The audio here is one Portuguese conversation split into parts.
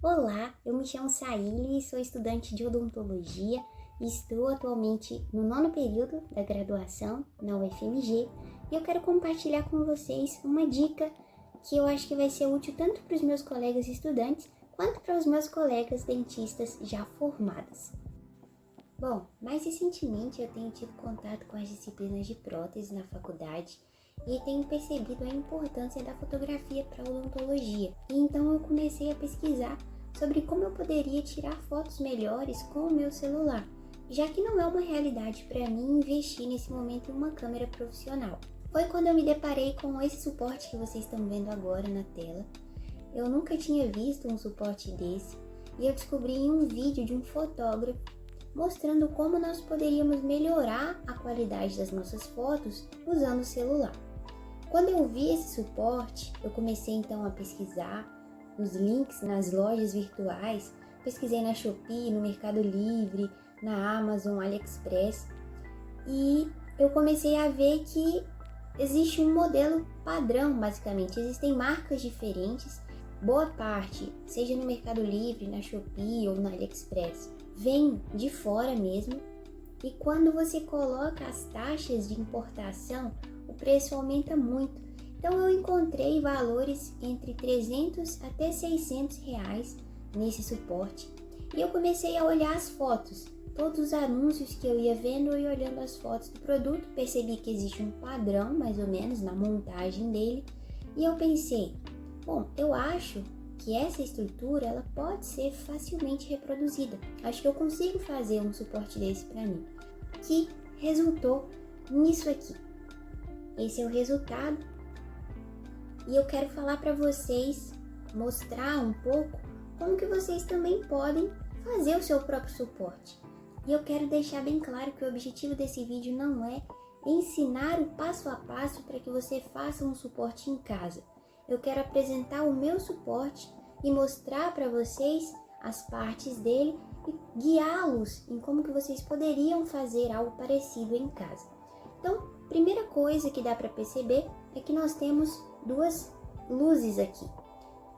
Olá, eu me chamo Saíli, sou estudante de odontologia e estou atualmente no 9º período da graduação na UFMG e eu quero compartilhar com vocês uma dica que eu acho que vai ser útil tanto para os meus colegas estudantes quanto para os meus colegas dentistas já formados. Bom, mais recentemente eu tenho tido contato com as disciplinas de prótese na faculdade e tenho percebido a importância da fotografia para a odontologia. E então eu comecei a pesquisar sobre como eu poderia tirar fotos melhores com o meu celular, já que não é uma realidade para mim investir nesse momento em uma câmera profissional. Foi quando eu me deparei com esse suporte que vocês estão vendo agora na tela. Eu nunca tinha visto um suporte desse e eu descobri em um vídeo de um fotógrafo mostrando como nós poderíamos melhorar a qualidade das nossas fotos usando o celular. Quando eu vi esse suporte, eu comecei então a pesquisar os links nas lojas virtuais, pesquisei na Shopee, no Mercado Livre, na Amazon, AliExpress, e eu comecei a ver que existe um modelo padrão, basicamente. Existem marcas diferentes, boa parte, seja no Mercado Livre, na Shopee ou na AliExpress, vem de fora mesmo, e quando você coloca as taxas de importação, o preço aumenta muito. Então eu encontrei valores entre 300 até 600 reais nesse suporte. E eu comecei a olhar as fotos, todos os anúncios que eu ia vendo e olhando as fotos do produto, percebi que existe um padrão mais ou menos na montagem dele. E eu pensei, bom, eu acho que essa estrutura ela pode ser facilmente reproduzida. Acho que eu consigo fazer um suporte desse para mim, que resultou nisso aqui. Esse é o resultado e eu quero falar para vocês, mostrar um pouco como que vocês também podem fazer o seu próprio suporte. E eu quero deixar bem claro que o objetivo desse vídeo não é ensinar o passo a passo para que você faça um suporte em casa. Eu quero apresentar o meu suporte e mostrar para vocês as partes dele e guiá-los em como que vocês poderiam fazer algo parecido em casa. Então, primeira coisa que dá para perceber é que nós temos duas luzes aqui.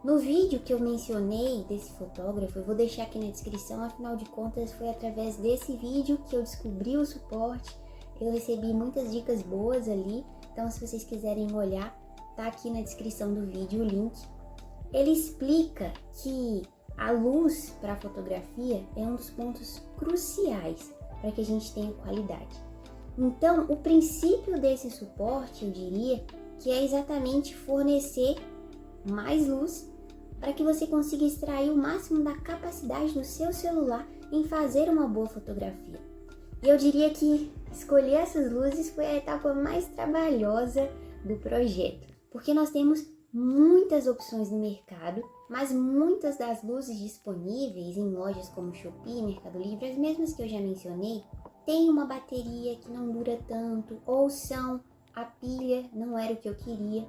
No vídeo que eu mencionei desse fotógrafo, eu vou deixar aqui na descrição, afinal de contas foi através desse vídeo que eu descobri o suporte, eu recebi muitas dicas boas ali, então se vocês quiserem olhar, tá aqui na descrição do vídeo o link. Ele explica que a luz para a fotografia é um dos pontos cruciais para que a gente tenha qualidade. Então, o princípio desse suporte, eu diria, que é exatamente fornecer mais luz para que você consiga extrair o máximo da capacidade do seu celular em fazer uma boa fotografia. E eu diria que escolher essas luzes foi a etapa mais trabalhosa do projeto, porque nós temos muitas opções no mercado, mas muitas das luzes disponíveis em lojas como Shopee, Mercado Livre, as mesmas que eu já mencionei, tem uma bateria que não dura tanto, ou a pilha não era o que eu queria.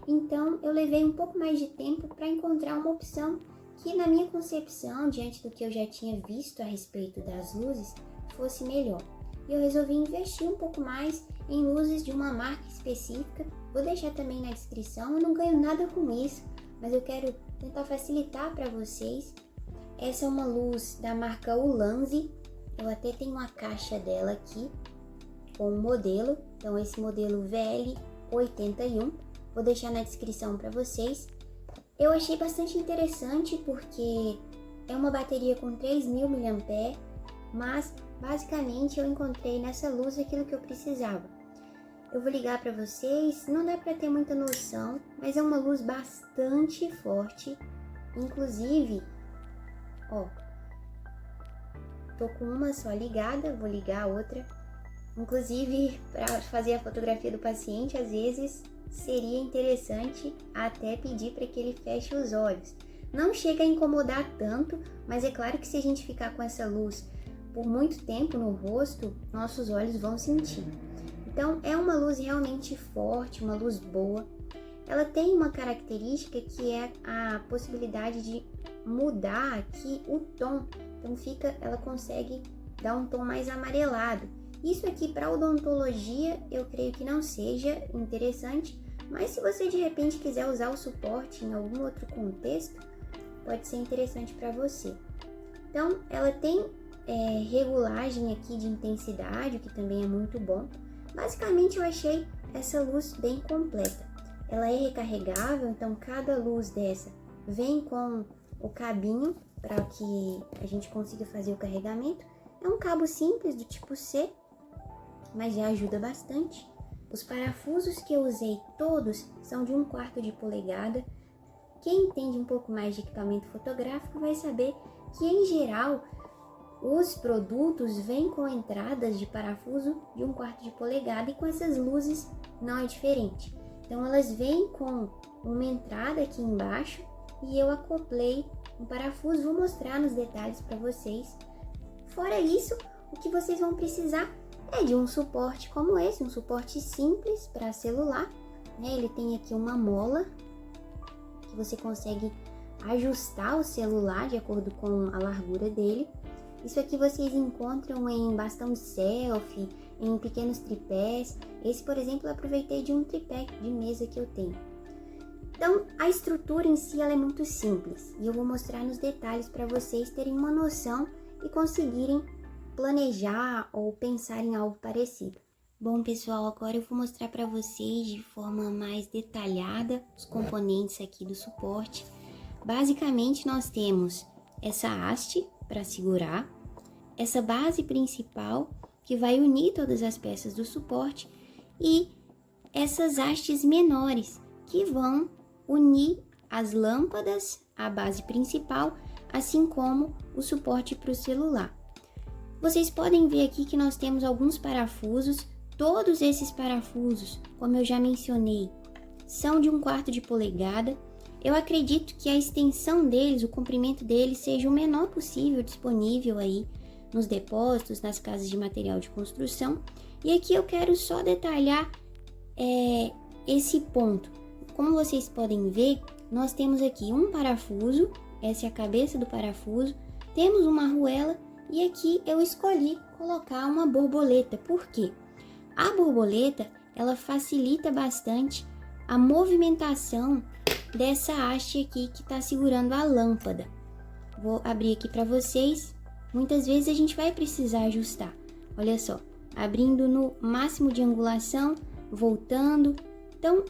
Então eu levei um pouco mais de tempo para encontrar uma opção que, na minha concepção, diante do que eu já tinha visto a respeito das luzes, fosse melhor. E eu resolvi investir um pouco mais em luzes de uma marca específica. Vou deixar também na descrição, eu não ganho nada com isso, mas eu quero tentar facilitar para vocês. Essa é uma luz da marca Ulanzi. Eu até tenho uma caixa dela aqui com o modelo, então esse modelo VL81, vou deixar na descrição para vocês. Eu achei bastante interessante porque é uma bateria com 3.000 mAh, mas basicamente eu encontrei nessa luz aquilo que eu precisava. Eu vou ligar para vocês, não dá para ter muita noção, mas é uma luz bastante forte, inclusive, ó, tô com uma só ligada, vou ligar a outra. Inclusive, para fazer a fotografia do paciente, às vezes seria interessante até pedir para que ele feche os olhos. Não chega a incomodar tanto, mas é claro que se a gente ficar com essa luz por muito tempo no rosto, nossos olhos vão sentir. Então, é uma luz realmente forte, uma luz boa. Ela tem uma característica que é a possibilidade de mudar aqui o tom. Então ela consegue dar um tom mais amarelado. Isso aqui para odontologia eu creio que não seja interessante, mas se você de repente quiser usar o suporte em algum outro contexto, pode ser interessante para você. Então, ela tem regulagem aqui de intensidade, o que também é muito bom. Basicamente, eu achei essa luz bem completa. Ela é recarregável, então cada luz dessa vem com o cabinho para que a gente consiga fazer o carregamento. É um cabo simples do tipo C, mas já ajuda bastante. Os parafusos que eu usei todos são de 1/4 de polegada. Quem entende um pouco mais de equipamento fotográfico vai saber que, em geral, os produtos vêm com entradas de parafuso de 1/4 de polegada e com essas luzes não é diferente. Então, elas vêm com uma entrada aqui embaixo e eu acoplei um parafuso, vou mostrar nos detalhes para vocês. Fora isso, o que vocês vão precisar é de um suporte como esse, um suporte simples para celular, né? Ele tem aqui uma mola que você consegue ajustar o celular de acordo com a largura dele. Isso aqui vocês encontram em bastão de selfie, em pequenos tripés. Esse, por exemplo, eu aproveitei de um tripé de mesa que eu tenho. Então, a estrutura em si ela é muito simples e eu vou mostrar nos detalhes para vocês terem uma noção e conseguirem planejar ou pensar em algo parecido. Bom, pessoal, agora eu vou mostrar para vocês de forma mais detalhada os componentes aqui do suporte. Basicamente, nós temos essa haste para segurar, essa base principal que vai unir todas as peças do suporte e essas hastes menores que vão unir as lâmpadas à base principal, assim como o suporte para o celular. Vocês podem ver aqui que nós temos alguns parafusos. Todos esses parafusos, como eu já mencionei, são de 1/4 de polegada. Eu acredito que a extensão deles, o comprimento deles, seja o menor possível disponível aí nos depósitos, nas casas de material de construção. E aqui eu quero só detalhar esse ponto. Como vocês podem ver, nós temos aqui um parafuso, essa é a cabeça do parafuso, temos uma arruela e aqui eu escolhi colocar uma borboleta. Por quê? A borboleta, ela facilita bastante a movimentação dessa haste aqui que está segurando a lâmpada. Vou abrir aqui para vocês. Muitas vezes a gente vai precisar ajustar. Olha só, abrindo no máximo de angulação, voltando. Então,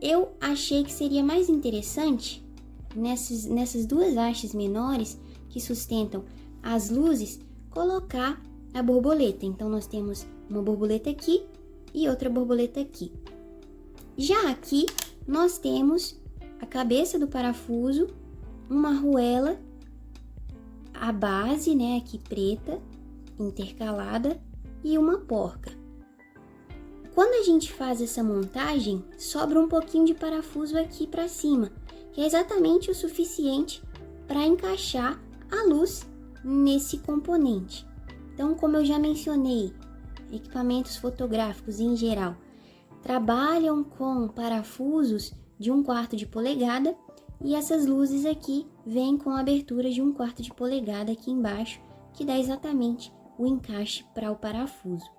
eu achei que seria mais interessante nessas duas hastes menores que sustentam as luzes, colocar a borboleta. Então, nós temos uma borboleta aqui e outra borboleta aqui. Já aqui, nós temos a cabeça do parafuso, uma arruela, a base, né, aqui preta, intercalada, e uma porca. Quando a gente faz essa montagem, sobra um pouquinho de parafuso aqui para cima, que é exatamente o suficiente para encaixar a luz nesse componente. Então, como eu já mencionei, equipamentos fotográficos em geral trabalham com parafusos de 1/4 de polegada e essas luzes aqui vêm com abertura de 1/4 de polegada aqui embaixo, que dá exatamente o encaixe para o parafuso.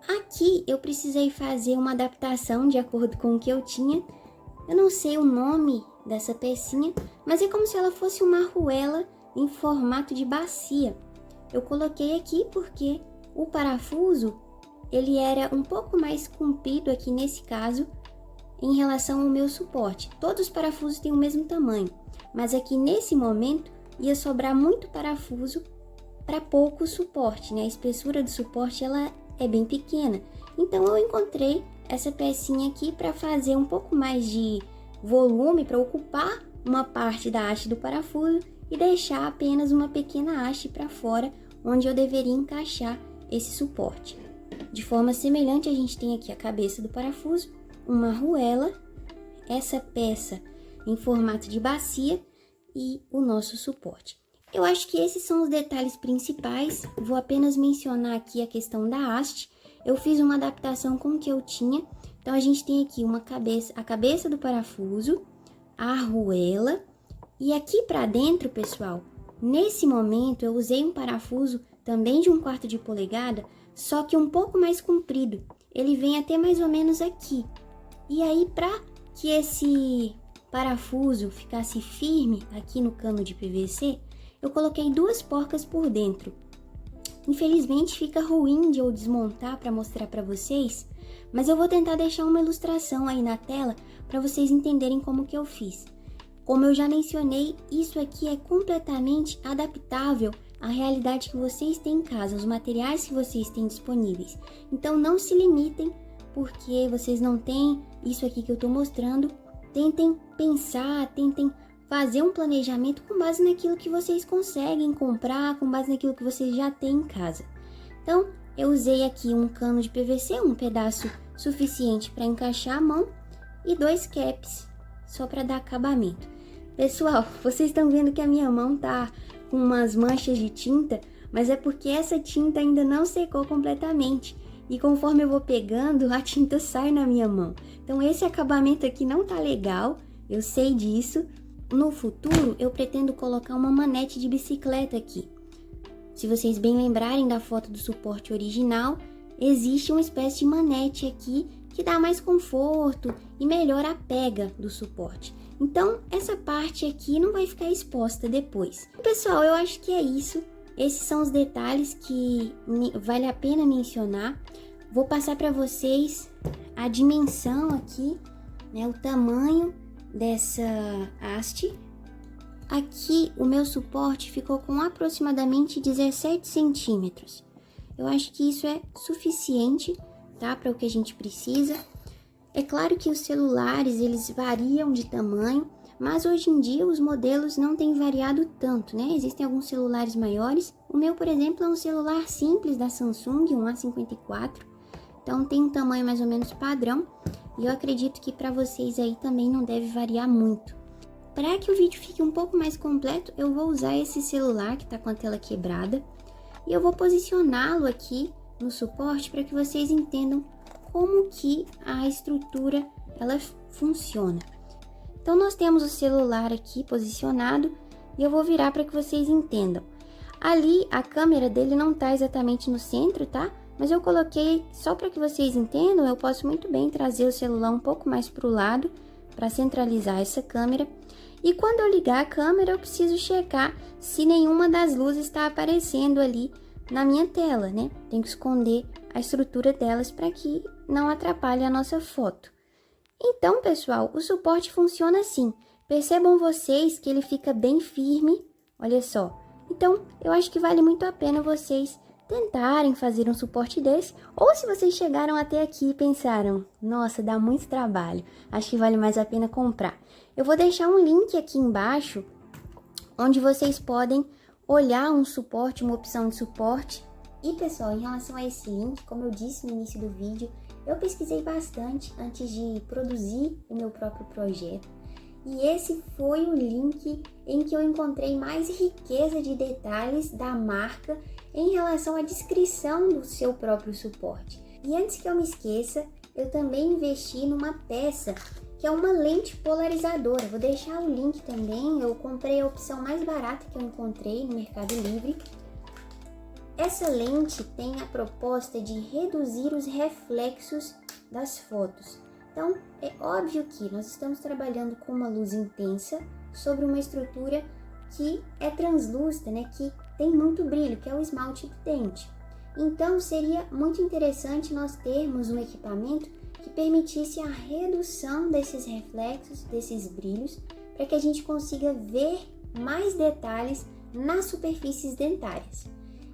Aqui eu precisei fazer uma adaptação de acordo com o que eu tinha. Eu não sei o nome dessa pecinha, mas é como se ela fosse uma arruela em formato de bacia. Eu coloquei aqui porque o parafuso, ele era um pouco mais comprido aqui nesse caso, em relação ao meu suporte. Todos os parafusos têm o mesmo tamanho, mas aqui nesse momento ia sobrar muito parafuso para pouco suporte, né? A espessura do suporte ela é bem pequena. Então eu encontrei essa pecinha aqui para fazer um pouco mais de volume, para ocupar uma parte da haste do parafuso e deixar apenas uma pequena haste para fora, onde eu deveria encaixar esse suporte. De forma semelhante, a gente tem aqui a cabeça do parafuso, uma arruela, essa peça em formato de bacia e o nosso suporte. Eu acho que esses são os detalhes principais. Vou apenas mencionar aqui a questão da haste. Eu fiz uma adaptação com o que eu tinha. Então, a gente tem aqui a cabeça do parafuso, a arruela. E aqui para dentro, pessoal, nesse momento eu usei um parafuso também de 1/4 de polegada, só que um pouco mais comprido. Ele vem até mais ou menos aqui. E aí, para que esse parafuso ficasse firme aqui no cano de PVC, eu coloquei 2 porcas por dentro. Infelizmente fica ruim de eu desmontar para mostrar para vocês, mas eu vou tentar deixar uma ilustração aí na tela para vocês entenderem como que eu fiz. Como eu já mencionei, isso aqui é completamente adaptável à realidade que vocês têm em casa, os materiais que vocês têm disponíveis. Então não se limitem porque vocês não têm isso aqui que eu estou mostrando. Tentem pensar, tentem fazer um planejamento com base naquilo que vocês conseguem comprar, com base naquilo que vocês já têm em casa. Então, eu usei aqui um cano de PVC, um pedaço suficiente para encaixar a mão e 2 caps, só para dar acabamento. Pessoal, vocês estão vendo que a minha mão tá com umas manchas de tinta, mas é porque essa tinta ainda não secou completamente. E conforme eu vou pegando, a tinta sai na minha mão. Então esse acabamento aqui não tá legal, eu sei disso. No futuro, eu pretendo colocar uma manete de bicicleta aqui. Se vocês bem lembrarem da foto do suporte original, existe uma espécie de manete aqui que dá mais conforto e melhora a pega do suporte. Então, essa parte aqui não vai ficar exposta depois. Pessoal, eu acho que é isso. Esses são os detalhes que vale a pena mencionar. Vou passar para vocês a dimensão aqui, né, o tamanho dessa haste. Aqui o meu suporte ficou com aproximadamente 17 centímetros. Eu acho que isso é suficiente, tá, para o que a gente precisa. É claro que os celulares, eles variam de tamanho, mas hoje em dia os modelos não têm variado tanto, né? Existem alguns celulares maiores. O meu, por exemplo, é um celular simples da Samsung, um A54. Então tem um tamanho mais ou menos padrão. E eu acredito que para vocês aí também não deve variar muito. Para que o vídeo fique um pouco mais completo, eu vou usar esse celular que está com a tela quebrada. E eu vou posicioná-lo aqui no suporte para que vocês entendam como que a estrutura ela funciona. Então nós temos o celular aqui posicionado e eu vou virar para que vocês entendam. Ali a câmera dele não está exatamente no centro, tá? Mas eu coloquei só para que vocês entendam. Eu posso muito bem trazer o celular um pouco mais para o lado para centralizar essa câmera. E quando eu ligar a câmera, eu preciso checar se nenhuma das luzes está aparecendo ali na minha tela, né? Tenho que esconder a estrutura delas para que não atrapalhe a nossa foto. Então, pessoal, o suporte funciona assim. Percebam vocês que ele fica bem firme, olha só. Então, eu acho que vale muito a pena vocês tentarem fazer um suporte desse. Ou se vocês chegaram até aqui e pensaram, nossa, dá muito trabalho, acho que vale mais a pena comprar. Eu vou deixar um link aqui embaixo, onde vocês podem olhar um suporte, uma opção de suporte. E pessoal, em relação a esse link, como eu disse no início do vídeo, eu pesquisei bastante antes de produzir o meu próprio projeto. E esse foi o link em que eu encontrei mais riqueza de detalhes da marca em relação à descrição do seu próprio suporte. E antes que eu me esqueça, eu também investi numa peça que é uma lente polarizadora. Vou deixar o link também, eu comprei a opção mais barata que eu encontrei no Mercado Livre. Essa lente tem a proposta de reduzir os reflexos das fotos. Então, é óbvio que nós estamos trabalhando com uma luz intensa sobre uma estrutura que é translúcida, né, que tem muito brilho, que é o esmalte do dente. Então, seria muito interessante nós termos um equipamento que permitisse a redução desses reflexos, desses brilhos, para que a gente consiga ver mais detalhes nas superfícies dentárias.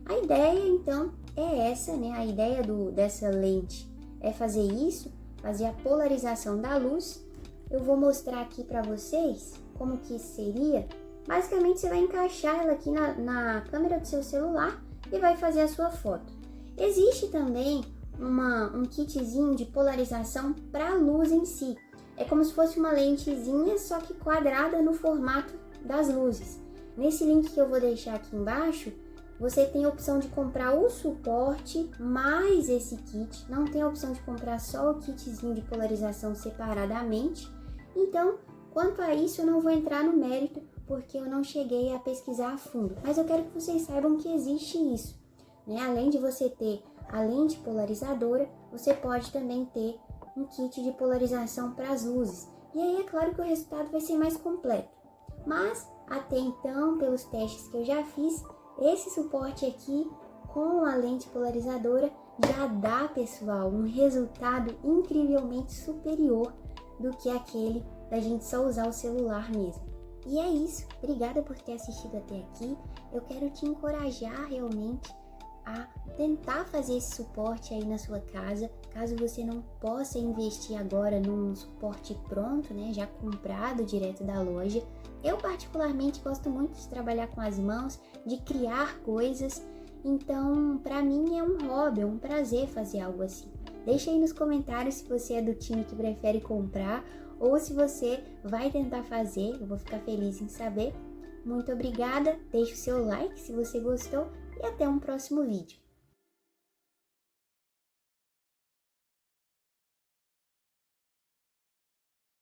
A ideia, então, é essa, né? A ideia dessa lente é fazer isso, fazer a polarização da luz. Eu vou mostrar aqui para vocês como que seria. Basicamente, você vai encaixar ela aqui na câmera do seu celular e vai fazer a sua foto. Existe também um kitzinho de polarização para a luz em si. É como se fosse uma lentezinha, só que quadrada no formato das luzes. Nesse link que eu vou deixar aqui embaixo, você tem a opção de comprar o suporte mais esse kit. Não tem a opção de comprar só o kitzinho de polarização separadamente. Então, quanto a isso, eu não vou entrar no mérito, porque eu não cheguei a pesquisar a fundo. Mas eu quero que vocês saibam que existe isso, né? Além de você ter a lente polarizadora, você pode também ter um kit de polarização para as luzes. E aí é claro que o resultado vai ser mais completo. Mas até então, pelos testes que eu já fiz, esse suporte aqui com a lente polarizadora já dá, pessoal, um resultado incrivelmente superior do que aquele da gente só usar o celular mesmo. E é isso, obrigada por ter assistido até aqui. Eu quero te encorajar realmente a tentar fazer esse suporte aí na sua casa, caso você não possa investir agora num suporte pronto, né, já comprado direto da loja. Eu particularmente gosto muito de trabalhar com as mãos, de criar coisas, então para mim é um hobby, é um prazer fazer algo assim. Deixa aí nos comentários se você é do time que prefere comprar ou se você vai tentar fazer, eu vou ficar feliz em saber. Muito obrigada, deixe o seu like se você gostou e até um próximo vídeo.